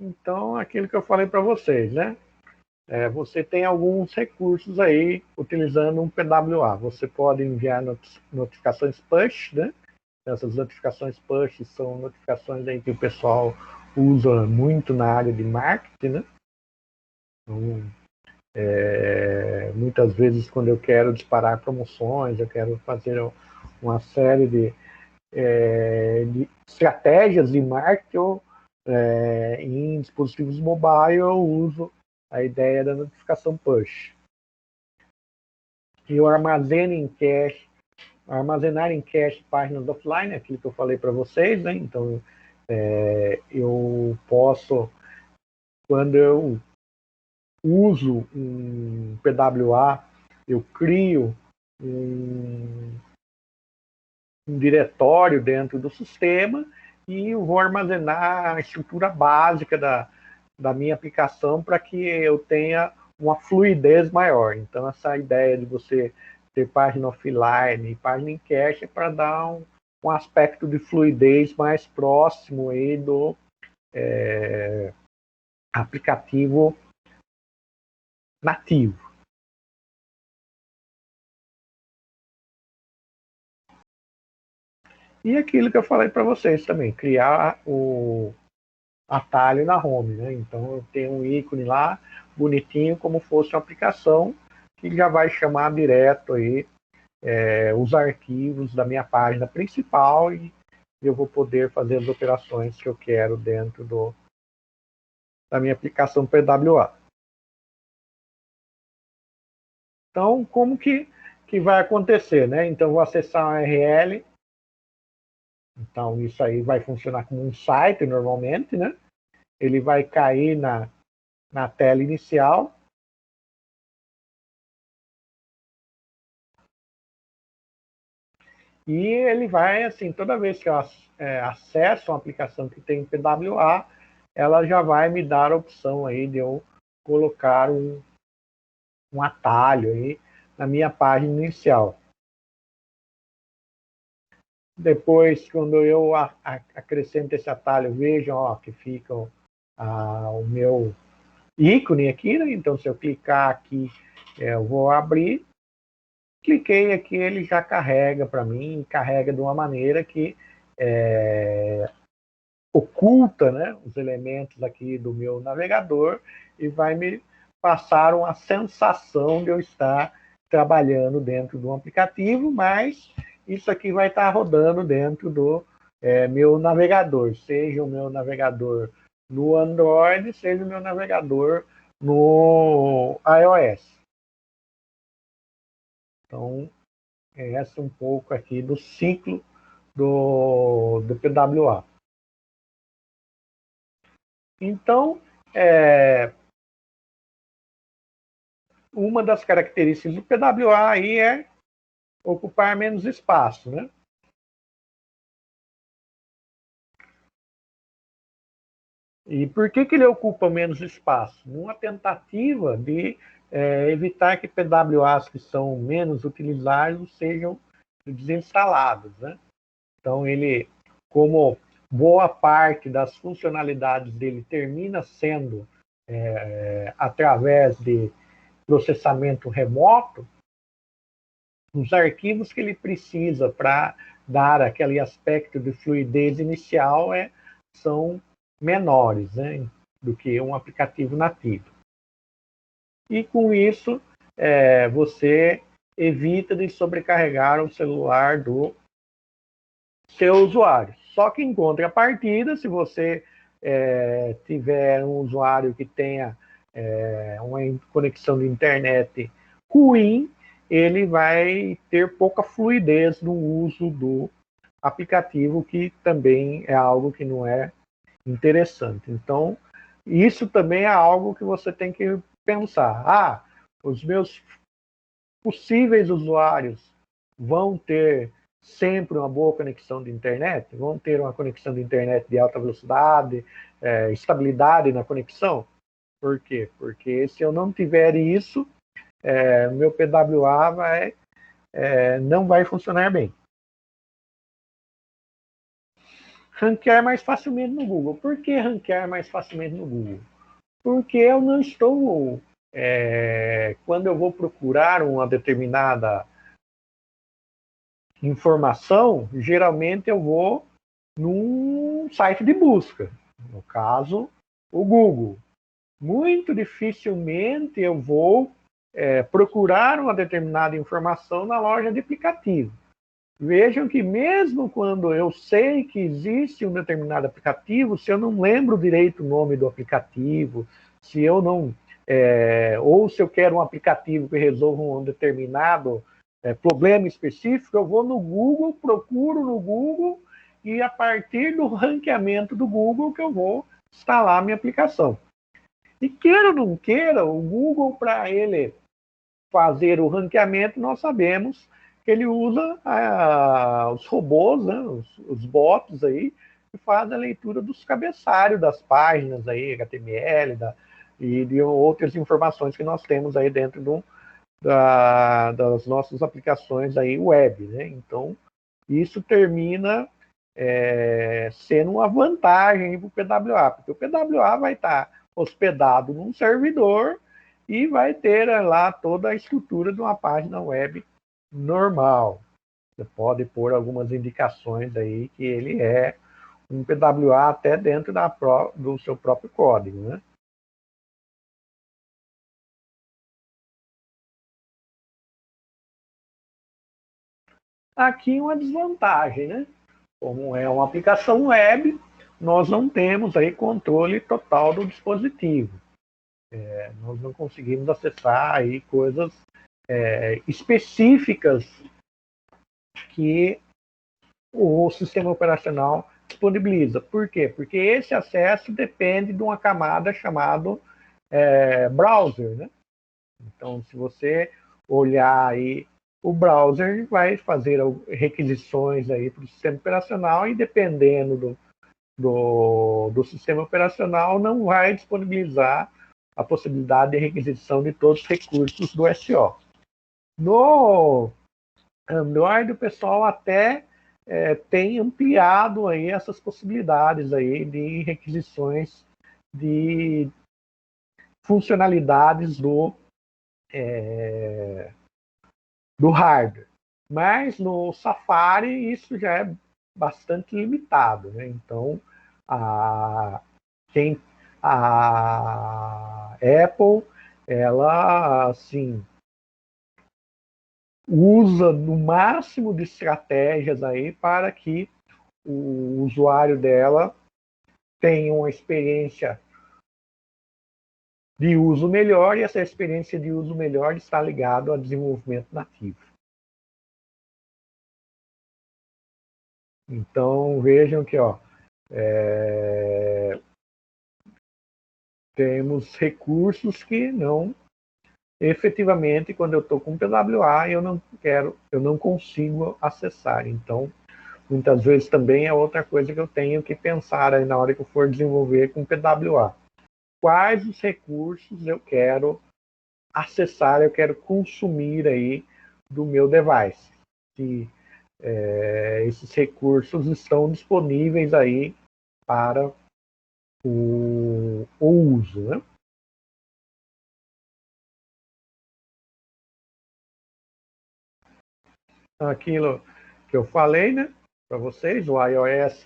Então, aquilo que eu falei para vocês, né? Você tem alguns recursos aí utilizando um PWA. Você pode enviar notificações push, né? Essas notificações push são notificações aí que o pessoal usa muito na área de marketing, né? Então, muitas vezes, quando eu quero disparar promoções, eu quero fazer uma série de estratégias de marketing em dispositivos mobile, eu uso a ideia da notificação push. E o armazenar em cache páginas offline, aquilo que eu falei para vocês, né? Então, eu posso, quando eu uso um PWA, eu crio um diretório dentro do sistema e eu vou armazenar a estrutura básica da minha aplicação para que eu tenha uma fluidez maior. Então, essa ideia de você ter página offline e página em cache é para dar um aspecto de fluidez mais próximo aí do aplicativo nativo. E aquilo que eu falei para vocês também, criar o atalho na home, né? Então eu tenho um ícone lá, bonitinho, como fosse uma aplicação, que já vai chamar direto aí os arquivos da minha página principal e eu vou poder fazer as operações que eu quero dentro da minha aplicação PWA. Então, como que vai acontecer, né? Então, vou acessar a URL. Então, isso aí vai funcionar como um site normalmente, né? Ele vai cair na tela inicial. E ele vai, assim, toda vez que eu acesso uma aplicação que tem PWA, ela já vai me dar a opção aí de eu colocar um atalho aí na minha página inicial. Depois, quando eu acrescento esse atalho, vejam ó, que fica o meu ícone aqui, né? Então, se eu clicar aqui, eu vou abrir. Cliquei aqui, ele já carrega para mim, carrega de uma maneira que oculta, né, os elementos aqui do meu navegador e vai me passar uma sensação de eu estar trabalhando dentro de um aplicativo, mas isso aqui vai estar rodando dentro do meu navegador, seja o meu navegador no Android, seja o meu navegador no iOS. Então, essa é um pouco aqui do ciclo do PWA. Então, uma das características do PWA aí é ocupar menos espaço, né? E por que ele ocupa menos espaço? Numa tentativa de evitar que PWAs que são menos utilizados sejam desinstalados, né? Então, ele, como boa parte das funcionalidades dele termina sendo através de processamento remoto, os arquivos que ele precisa para dar aquele aspecto de fluidez inicial são menores, né, do que um aplicativo nativo. E com isso, você evita de sobrecarregar o celular do seu usuário. Só que em contrapartida, se você tiver um usuário que tenha uma conexão de internet ruim, ele vai ter pouca fluidez no uso do aplicativo, que também é algo que não é interessante. Então, isso também é algo que você tem que pensar. Ah, os meus possíveis usuários vão ter sempre uma boa conexão de internet? Vão ter uma conexão de internet de alta velocidade, estabilidade na conexão? Por quê? Porque se eu não tiver isso, meu PWA não vai funcionar bem. Ranquear mais facilmente no Google. Por que ranquear mais facilmente no Google? Porque eu não estou, quando eu vou procurar uma determinada informação, geralmente eu vou num site de busca, no caso, o Google. Muito dificilmente eu vou procurar uma determinada informação na loja de aplicativo. Vejam que mesmo quando eu sei que existe um determinado aplicativo, se eu não lembro direito o nome do aplicativo, se eu não ou se eu quero um aplicativo que resolva um determinado problema específico, eu vou no Google, procuro no Google e a partir do ranqueamento do Google que eu vou instalar a minha aplicação. E queira ou não queira, o Google, para ele fazer o ranqueamento, nós sabemos que ele usa os robôs, né, os bots aí, que fazem a leitura dos cabeçalhos das páginas aí, HTML, e de outras informações que nós temos aí dentro das nossas aplicações aí web, né? Então, isso termina sendo uma vantagem para o PWA, porque o PWA vai estar hospedado num servidor e vai ter lá toda a estrutura de uma página web normal. Você pode pôr algumas indicações aí que ele é um PWA até dentro do seu próprio código, né? Aqui uma desvantagem, né? Como é uma aplicação web, nós não temos aí controle total do dispositivo. Nós não conseguimos acessar aí coisas específicas que o sistema operacional disponibiliza. Por quê? Porque esse acesso depende de uma camada chamada browser, né? Então, se você olhar aí o browser, vai fazer requisições aí para o sistema operacional e dependendo do sistema operacional, não vai disponibilizar a possibilidade de requisição de todos os recursos do SO. No Android, o pessoal até tem ampliado aí essas possibilidades aí de requisições de funcionalidades do hardware. Mas no Safari isso já é bastante limitado, né? Então, a, quem, a Apple, ela, assim, usa no máximo de estratégias aí para que o usuário dela tenha uma experiência de uso melhor e essa experiência de uso melhor está ligado ao desenvolvimento nativo. Então vejam que temos recursos que não efetivamente quando eu estou com PWA eu não consigo acessar. Então muitas vezes também é outra coisa que eu tenho que pensar aí na hora que eu for desenvolver com PWA. Quais os recursos eu quero acessar, eu quero consumir aí do meu device. Se esses recursos estão disponíveis aí para o uso, né? Aquilo que eu falei, né, para vocês, o iOS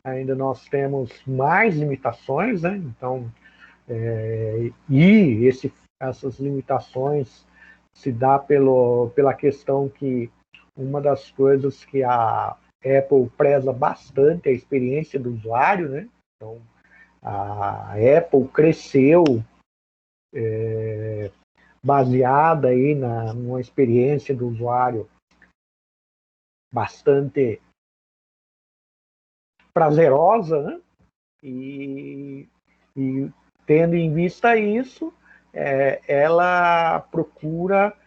ainda nós temos mais limitações, né? Então, essas limitações se dá pela questão que uma das coisas que a Apple preza bastante é a experiência do usuário, né? Então, a Apple cresceu baseada aí numa experiência do usuário bastante prazerosa, né? E, e tendo em vista isso, ela procura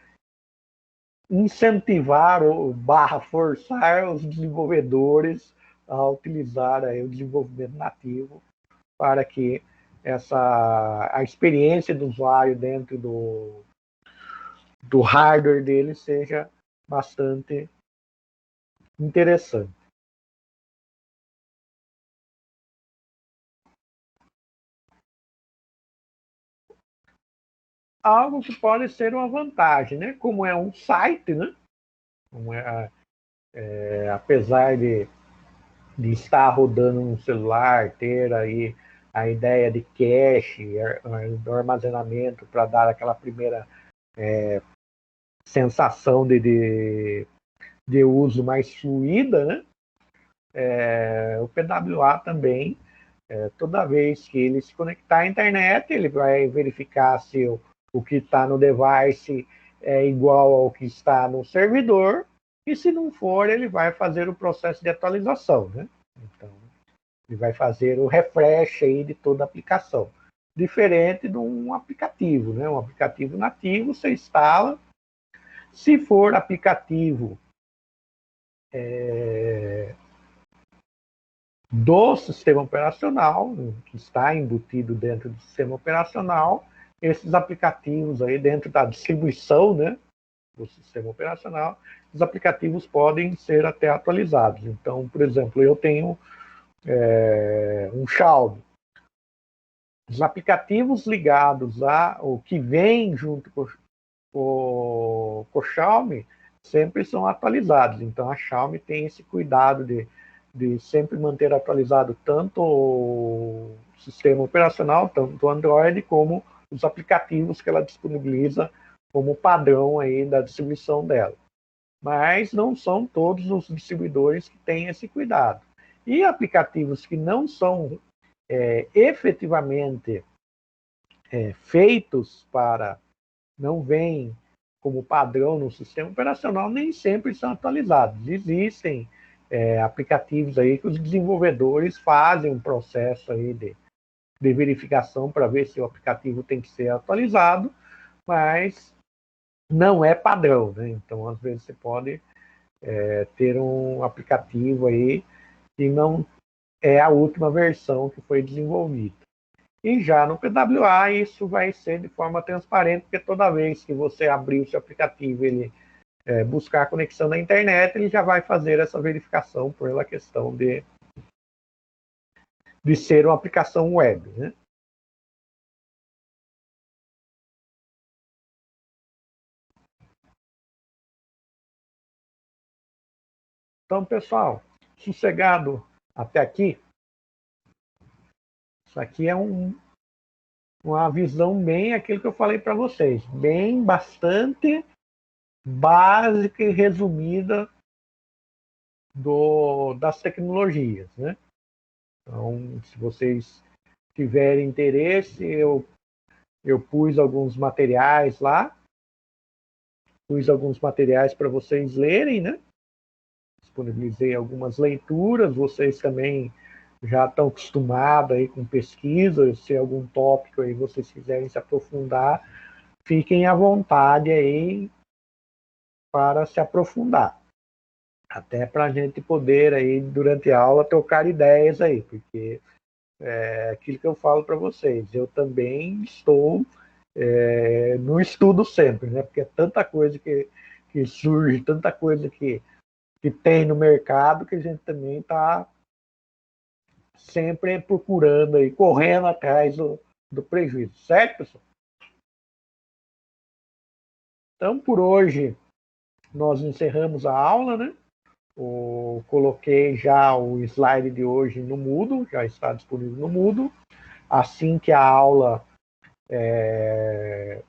incentivar ou barra forçar os desenvolvedores a utilizar aí o desenvolvimento nativo para que a experiência do usuário dentro do hardware dele seja bastante interessante. Algo que pode ser uma vantagem, né? Como é um site, né? Apesar de estar rodando no celular, ter aí a ideia de cache, do armazenamento para dar aquela primeira sensação de uso mais fluida, né? O PWA também, toda vez que ele se conectar à internet, ele vai verificar se o que está no device é igual ao que está no servidor, e se não for, ele vai fazer o processo de atualização, né? Então, ele vai fazer o refresh aí de toda a aplicação. Diferente de um aplicativo, né? Um aplicativo nativo, você instala. Se for aplicativo do sistema operacional, que está embutido dentro do sistema operacional, esses aplicativos aí dentro da distribuição, né, do sistema operacional, os aplicativos podem ser até atualizados. Então, por exemplo, eu tenho um Xiaomi. Os aplicativos ligados o que vem junto com o Xiaomi sempre são atualizados. Então a Xiaomi tem esse cuidado de sempre manter atualizado tanto o sistema operacional, tanto o Android, como os aplicativos que ela disponibiliza como padrão aí da distribuição dela. Mas não são todos os distribuidores que têm esse cuidado. E aplicativos que não são efetivamente feitos para, não vêm como padrão no sistema operacional, nem sempre são atualizados. Existem aplicativos aí que os desenvolvedores fazem um processo aí de verificação para ver se o aplicativo tem que ser atualizado, mas não é padrão, né? Então, às vezes, você pode ter um aplicativo aí que não é a última versão que foi desenvolvida. E já no PWA isso vai ser de forma transparente, porque toda vez que você abrir o seu aplicativo, ele buscar a conexão na internet, ele já vai fazer essa verificação pela questão de ser uma aplicação web, né? Então, pessoal, sossegado até aqui, isso aqui é uma visão bem aquilo que eu falei para vocês, bem bastante básica e resumida das tecnologias, né? Então, se vocês tiverem interesse, eu pus alguns materiais lá, pus alguns materiais para vocês lerem, né? Disponibilizei algumas leituras, vocês também já estão acostumados aí com pesquisas, se algum tópico aí vocês quiserem se aprofundar, fiquem à vontade aí para se aprofundar. Até para a gente poder aí, durante a aula, trocar ideias aí, porque é aquilo que eu falo para vocês, eu também estou no estudo sempre, né? Porque é tanta coisa que surge, tanta coisa que tem no mercado, que a gente também está sempre procurando aí, correndo atrás do prejuízo, certo, pessoal? Então, por hoje, nós encerramos a aula, né? Coloquei já o slide de hoje no Moodle, já está disponível no Moodle. Assim que a aula,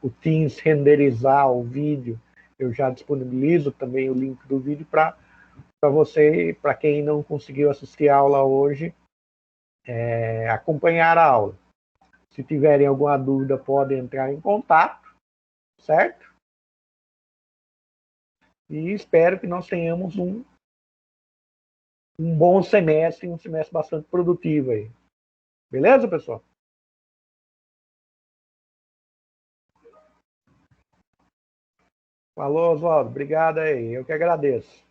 o Teams renderizar o vídeo, eu já disponibilizo também o link do vídeo para você, para quem não conseguiu assistir a aula hoje, acompanhar a aula. Se tiverem alguma dúvida, podem entrar em contato, certo? E espero que nós tenhamos um bom semestre, um semestre bastante produtivo aí. Beleza, pessoal? Falou, Oswaldo. Obrigado aí. Eu que agradeço.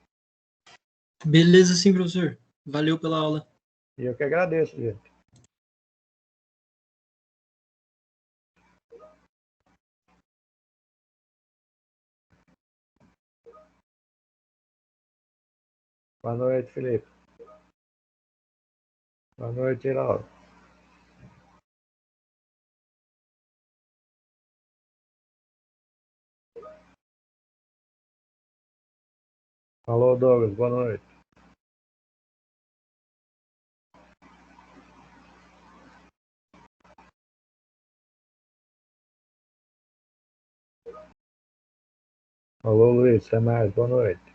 Beleza, sim, professor. Valeu pela aula. Eu que agradeço, gente. Boa noite, Felipe. Boa noite, Geraldo. Falou, Douglas. Boa noite. Falou, Luiz. Até mais. Boa noite.